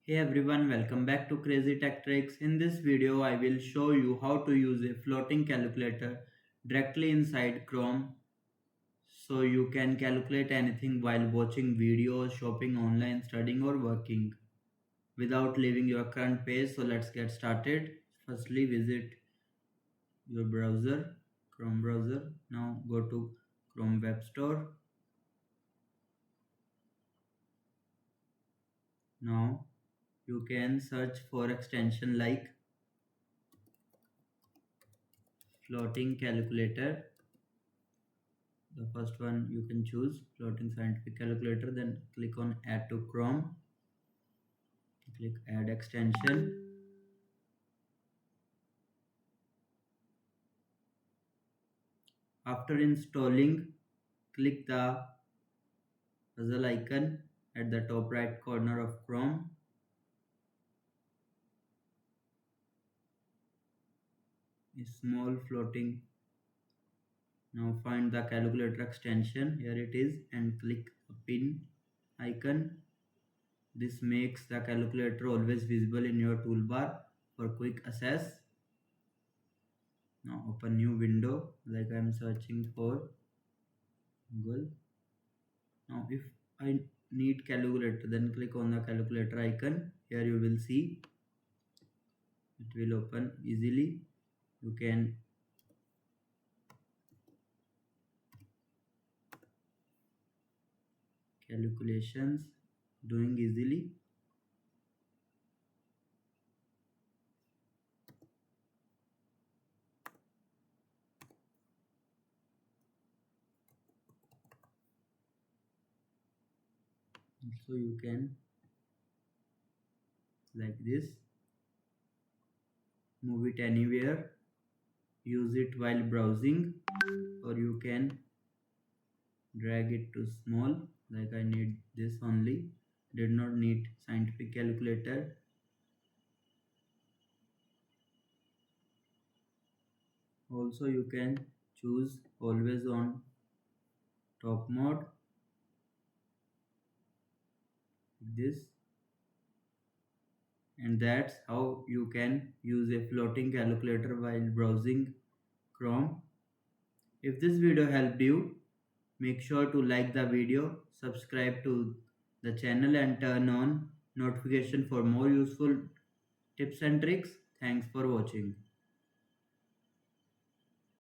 Hey everyone, welcome back to Crazy Tech Tricks. In this video, I will show you how to use a floating calculator directly inside Chrome so you can calculate anything while watching videos, shopping online, studying or working without leaving your current page. So let's get started. Firstly, visit your browser, Chrome browser. Now go to Chrome Web Store. Now you can search for extension like floating calculator. The first one you can choose floating scientific calculator, then click on add to Chrome, click add extension. After installing, click the puzzle icon at the top right corner of Chrome. A small floating. Now find the calculator extension, here it is, and click the pin icon. This makes the calculator always visible in your toolbar for quick access. Now open new window, like I am searching for Google. Now if I need calculator, then click on the calculator icon. Here you will see it will open easily. You can calculations doing easily. So you can like this move it anywhere, use it while browsing, or you can drag it to small, like I need this only, did not need scientific calculator. Also you can choose always on top mode, this, and that's how you can use a floating calculator while browsing Chrome. If this video helped you, make sure to like the video, subscribe to the channel and turn on notification for more useful tips and tricks. Thanks for watching.